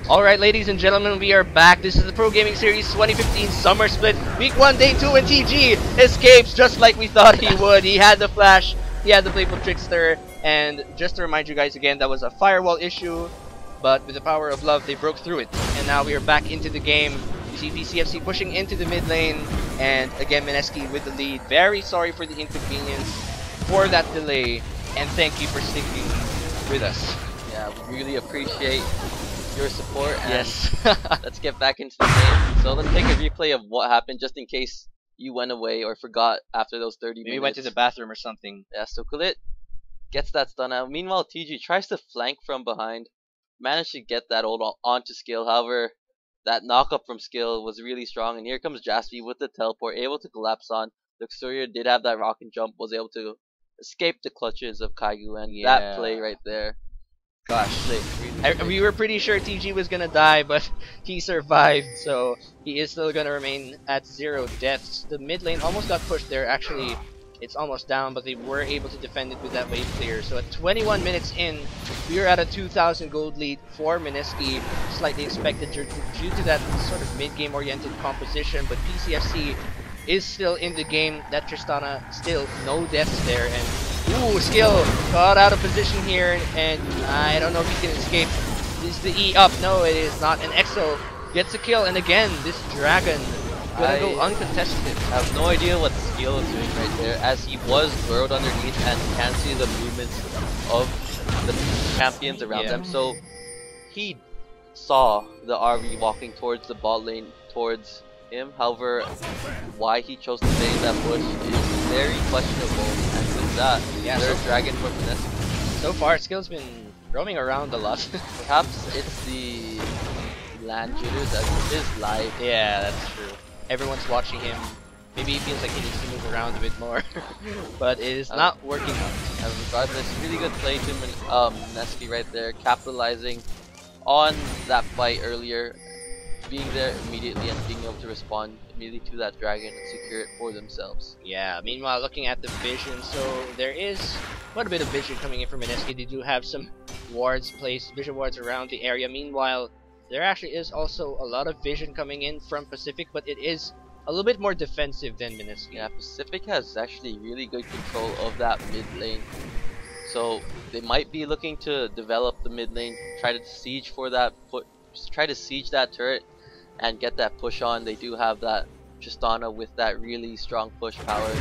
Alright, ladies and gentlemen, we are back. This is the Pro Gaming Series 2015 Summer Split. Week 1, Day 2, and TG escapes just like we thought he would. He had the flash, he had the playful trickster, and just to remind you guys again, that was a firewall issue, but with the power of love, they broke through it. And now we are back into the game. You see PCFC pushing into the mid lane, and again, Mineski with the lead. Very sorry for the inconvenience, for that delay, and thank you for sticking with us. Yeah, we really appreciate your support, and yes. let's get back into the game. So let's take a replay of what happened, just in case you went away or forgot after those 30 minutes. Maybe went to the bathroom or something. Yeah, so Kulit gets that stun out. Meanwhile, TG tries to flank from behind, managed to get that ult onto Skill. However, that knock-up from Skill was really strong, and here comes Jaspi with the teleport, able to collapse on. Luxuria did have that rock and jump, was able to escape the clutches of Kaigu, and that play right there. Gosh, we were pretty sure TG was gonna die, but he survived, so he is still gonna remain at 0 deaths. The mid lane almost got pushed there. Actually, it's almost down, but they were able to defend it with that wave clear. So at 21 minutes in, we are at a 2,000 gold lead for Mineski. Slightly expected due to that sort of mid-game oriented composition, but PCFC is still in the game. That Tristana still no deaths there, and ooh, Skill got out of position here, and I don't know if he can escape. This is the E up. No, it is not. And Exo gets a kill, and again, this Dragon gonna go uncontested. I have no idea what Skill is doing right there, as he was burrowed underneath and can see the movements of the champions around them. So he saw the RV walking towards the bot lane, towards him. However, why he chose to stay in that bush is very questionable. And with that, there's Dragon for Mineski. So far, Skill's been roaming around a lot. Perhaps it's the land jitters as it is live. Yeah, that's true. Everyone's watching him. Maybe he feels like he needs to move around a bit more. But it is not working out. And regardless, really good play to Mineski right there, capitalizing on that fight earlier, being there immediately and being able to respond immediately to that dragon and secure it for themselves. Yeah, meanwhile, looking at the vision, so there is quite a bit of vision coming in from Mineski. They do have some wards placed, vision wards around the area. Meanwhile, there actually is also a lot of vision coming in from Pacific, but it is a little bit more defensive than Mineski. Yeah, Pacific has actually really good control of that mid lane. So they might be looking to develop the mid lane, try to siege for that try to siege that turret and get that push on. They do have that Tristana with that really strong push power.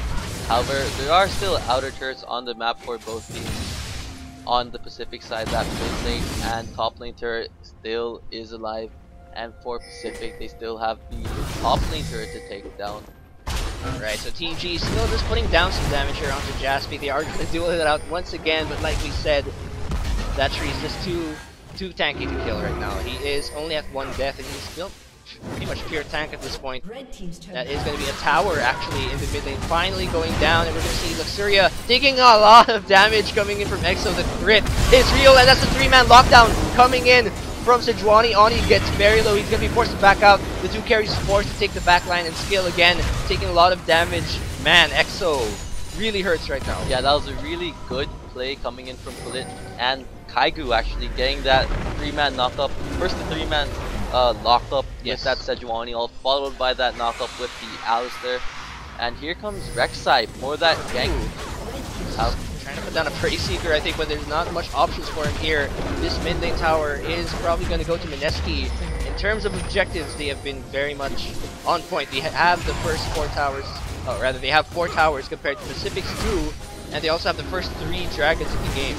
However, there are still outer turrets on the map for both teams. On the Pacific side, that mid lane and top lane turret still is alive, and for Pacific, they still have the top lane turret to take down. Alright, so TG still just putting down some damage here onto Jaspi. They are going to duel it out once again, but like we said, that tree is just too tanky to kill right now. He is only at 1 death, and he's still pretty much pure tank at this point. That is going to be a tower actually in the mid lane, finally going down, and we're going to see Luxuria taking a lot of damage coming in from Exo. The crit is real, and that's a 3-man lockdown coming in from Sejuani. Oni gets very low, he's going to be forced to back out. The 2 carries forced to take the back line, and Skill again taking a lot of damage. Man, Exo really hurts right now. Yeah, that was a really good play coming in from Kulit, and Kaigu actually getting that 3-man knock-up. First the 3-man locked up with that Sejuani ult, followed by that knock-up with the Alistair. And here comes Rek'Sai, more that gank. Trying to put down a Prey Seeker, I think, but there's not much options for him here. This mid lane tower is probably going to go to Mineski. In terms of objectives, they have been very much on point. They have the first 4 towers, or rather, they have 4 towers compared to Pacific's 2, and they also have the first 3 dragons in the game.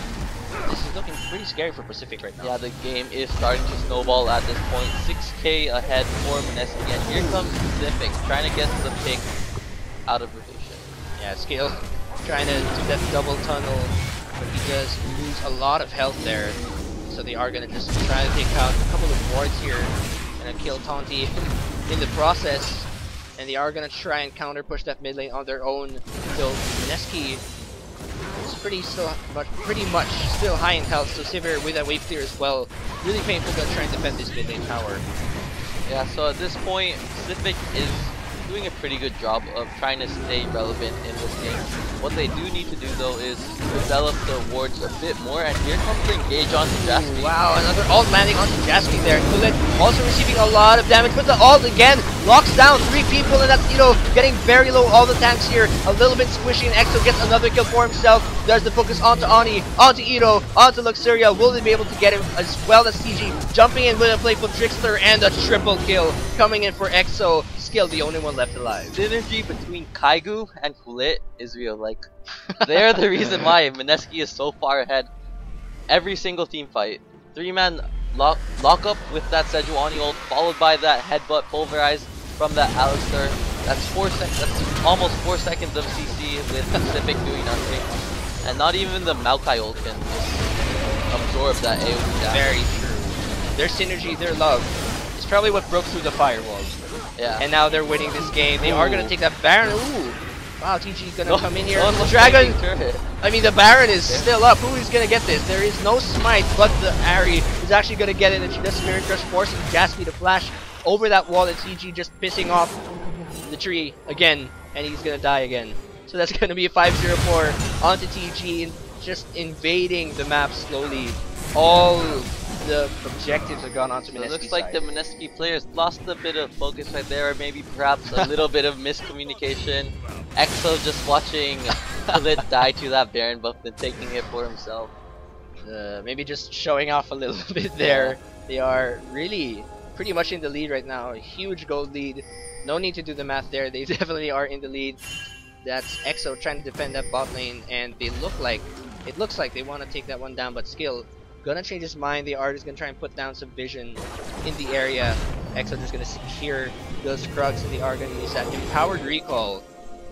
This is looking pretty scary for Pacific right now. Yeah, the game is starting to snowball at this point. 6k ahead for Mineski, and here comes Pacific trying to get the pick out of rotation. Yeah, Skill trying to do that double tunnel, but he does lose a lot of health there. So they are going to just try to take out a couple of wards here and kill Taunty in the process. And they are going to try and counter push that mid lane on their own. So Mineski is pretty much still high in health, so Sivir with that wave clear as well. Really painful to try and defend this mid lane tower. Yeah, so at this point, Pacific is doing a pretty good job of trying to stay relevant in this game. What they do need to do though is develop the wards a bit more, and here comes the engage onto Jaspi. Wow, another ult landing onto Jaspi there. Kulit also receiving a lot of damage, but the ult again locks down 3 people, and that's Ito getting very low. All the tanks here a little bit squishy, and Exo gets another kill for himself. Does the focus onto Ani, onto Ito, onto Luxuria. Will they be able to get him as well as TG? Jumping in with a playful Trickster and a triple kill coming in for Exo. Skill, the only one left alive. Synergy between Kaigu and Kulit is real. Like, they're the reason why Mineski is so far ahead. Every single team fight. 3-man lock up with that Sejuani ult, followed by that headbutt pulverize from that Alistar. That's 4 seconds. That's almost 4 seconds of CC with Pacific doing nothing. And not even the Maokai ult can just absorb that AoE damage. Very true. Their synergy, their love, is probably what broke through the firewalls. Yeah. And now they're winning this game. They are gonna take that Baron. Ooh. Wow, TG gonna come in here. No Dragon. turret. I mean, the Baron is still up. Who is gonna get this? There is no smite, but the Ari is actually gonna get it. And the Spirit Crush forcing Jaspi to flash over that wall. And TG just pissing off the tree again, and he's gonna die again. So that's gonna be a 5-0-4 onto TG, and just invading the map slowly. All the objectives have gone onto Mineski. It looks like the Mineski players lost a bit of focus right there, or maybe perhaps a little bit of miscommunication. Exo just watching Khalid die to that Baron buff and taking it for himself. Maybe just showing off a little bit there. Yeah. They are really pretty much in the lead right now. A huge gold lead. No need to do the math there. They definitely are in the lead. That's Exo trying to defend that bot lane, and it looks like they want to take that one down, but Skill gonna change his mind. The Art is gonna try and put down some vision in the area. Exo just gonna secure those Krugs, and they are gonna use that empowered recall.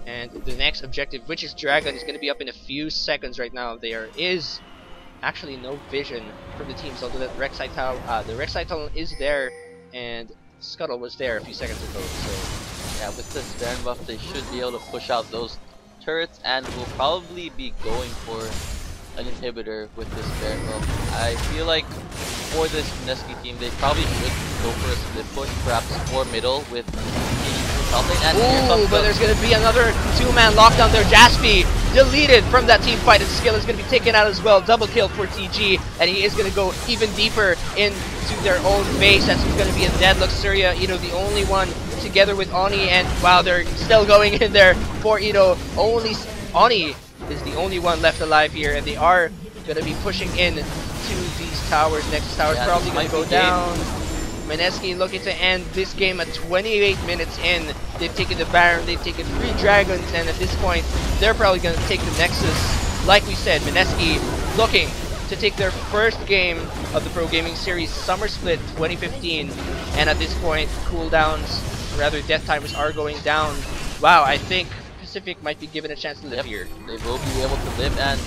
And the next objective, which is Dragon, is gonna be up in a few seconds right now. There is actually no vision from the teams, although that Rek'Sai Tunnel is there, and Scuttle was there a few seconds ago. So yeah, with this Baron buff, they should be able to push out those turrets, and will probably be going for an inhibitor with this Baron buff. I feel like for this Mineski team, they probably should go for a split push, perhaps for middle with and ooh, but there's gonna be another 2-man lockdown there. Jaspi deleted from that team fight, and Skill is gonna be taken out as well. Double kill for TG, and he is gonna go even deeper into their own base. That's gonna be a dead Luxuria. Ito, the only one together with Oni, and wow, they're still going in there for Ito. Only Oni is the only one left alive here, and they are gonna be pushing in to these towers. Next tower's probably gonna go down. Mineski looking to end this game at 28 minutes in. They've taken the Baron, they've taken 3 Dragons, and at this point, they're probably going to take the Nexus. Like we said, Mineski looking to take their first game of the Pro Gaming Series Summer Split 2015. And at this point, cooldowns, rather death timers are going down. Wow, I think Pacific might be given a chance to live here. They will be able to live, and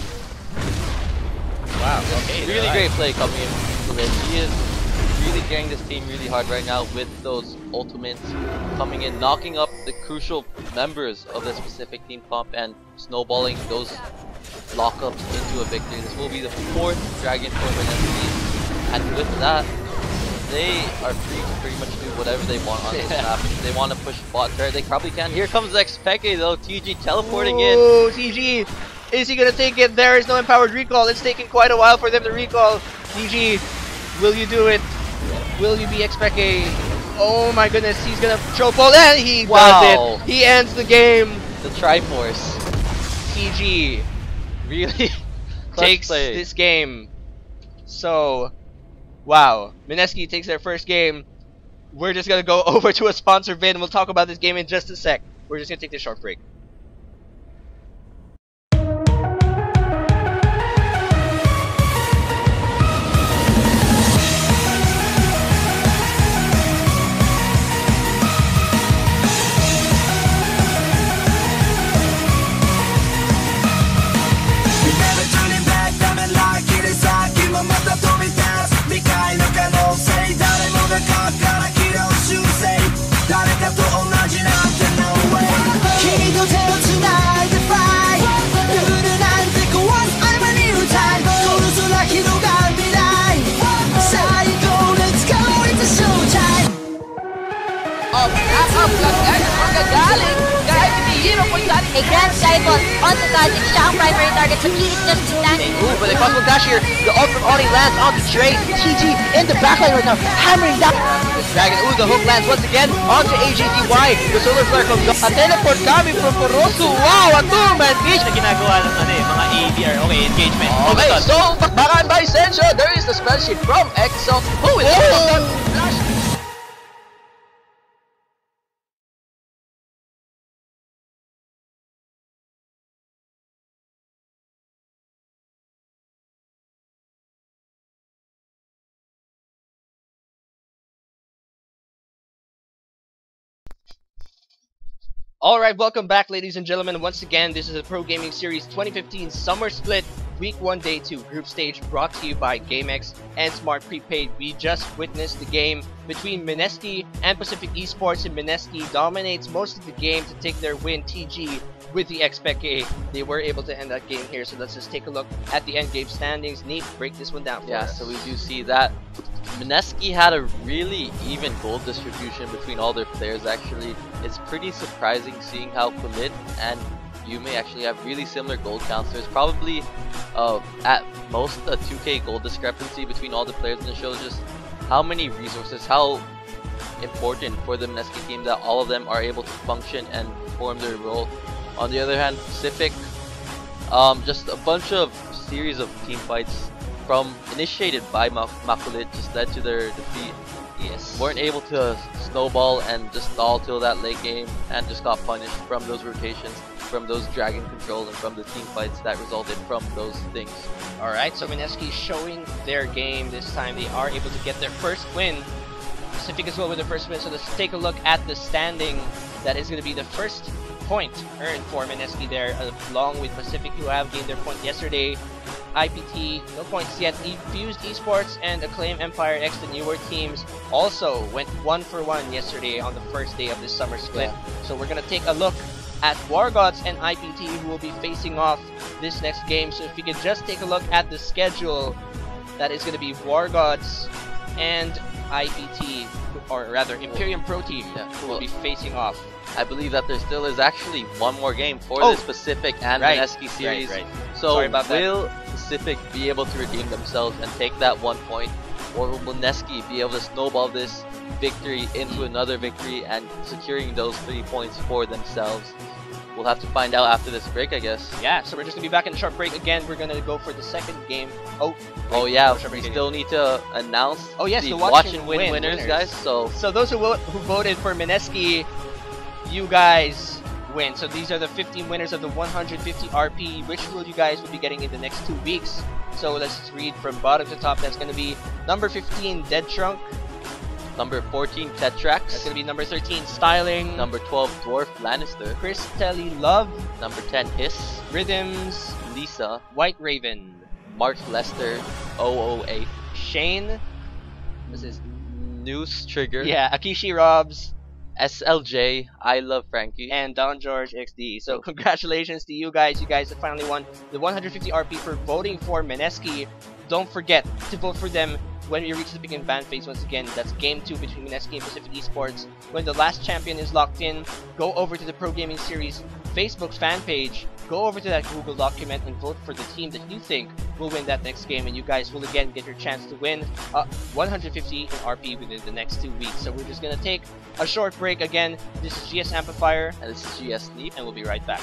wow, okay, really great play coming in from him. He is really carrying this team really hard right now with those ultimates coming in, knocking up the crucial members of the specific team comp and snowballing those lockups into a victory. This will be the 4th Dragon for Mineski, and with that, they are free to pretty much do whatever they want on this map. If they want to push bot turret, they probably can. Here comes the Xpeke though, TG teleporting in. Oh, TG! Is he gonna take it? There is no empowered recall. It's taken quite a while for them to recall. TG, will you do it? Will you be Xpeke? Oh my goodness, he's gonna troll, and he does it! He ends the game! The Triforce. TG really takes this game. So, wow. Mineski takes their first game. We're just gonna go over to a sponsor vid, and we'll talk about this game in just a sec. We're just gonna take this short break. A Grand Skyfall onto Kazik. Siya ang primary target, but he is just standing. Ooh, but a possible dash here. The ult from Oni lands onto Dre. TG in the backline right now, hammering down this dragon. Ooh, the hook lands once again onto AGTY. The solar flare comes up. A teleport coming from Porosu. Wow, a two-man fish na ginagawa ng mga ADR. Okay, engagement. Okay, so bakbakan by Sencho. There is the spell shift from Exo. Who will flash? Alright, welcome back ladies and gentlemen. Once again, this is the Pro Gaming Series 2015 Summer Split Week 1 Day 2 Group Stage, brought to you by GameX and Smart Prepaid. We just witnessed the game between Mineski and Pacific Esports, and Mineski dominates most of the game to take their win. TG with the XPK, they were able to end that game here. So let's just take a look at the end game standings. Neat, break this one down for us. So we do see that Mineski had a really even gold distribution between all their players. Actually, it's pretty surprising seeing how Khalid and Yume actually have really similar gold counts. There's probably at most a 2k gold discrepancy between all the players in the show. Just how many resources, how important for the Mineski team that all of them are able to function and perform their role. On the other hand, Pacific, just a bunch of series of team fights initiated by Makulit just led to their defeat. Yes. Weren't able to snowball and just stall till that late game, and just got punished from those rotations, from those dragon control, and from the team fights that resulted from those things. Alright, so Mineski showing their game this time. They are able to get their first win. Pacific as well with their first win. So let's take a look at the standing. That is going to be the first point earned for Mineski there, along with Pacific, who have gained their point yesterday. IPT, no points yet. Fused Esports and Acclaim Empire X, the newer teams, also went 1-for-1 yesterday on the first day of this summer split. So we're going to take a look at War Gods and IPT, who will be facing off this next game. So if we could just take a look at the schedule, that is going to be War Gods and IPT, or rather Imperium Pro Team, who will be facing off. I believe that there still is actually one more game for this Pacific and Mineski series. So will Pacific be able to redeem themselves and take that 1 point, or will Mineski be able to snowball this victory into another victory and securing those 3 points for themselves? We'll have to find out after this break, I guess. Yeah, so we're just going to be back in a short break again. We're going to go for the second game. Oh yeah, we still need to announce the watch and win winners, guys. So those who voted for Mineski, you guys win. So these are the 15 winners of the 150 RP, which you guys will be getting in the next 2 weeks. So let's just read from bottom to top. That's going to be number 15, Dead Trunk. Number 14, Tetrax. That's going to be number 13, Styling. Number 12, Dwarf Lannister. Chris Telly Love. Number 10, Hiss. Rhythms. Lisa. White Raven. Mark Lester. 008. Shane. This is Noose Trigger. Yeah, Akishi Robs. SLJ, I Love Frankie, and Don George XD. So congratulations to you guys. You guys have finally won the 150 RP for voting for Mineski. Don't forget to vote for them when we reach the big ban phase once again. That's game 2 between Mineski and Pacific Esports. When the last champion is locked in, go over to the Pro Gaming Series Facebook fan page, go over to that Google document and vote for the team that you think will win that next game, and you guys will again get your chance to win 150 in RP within the next 2 weeks. So we're just gonna take a short break again. This is GS Amplifier, and this is GS Sleep, and we'll be right back.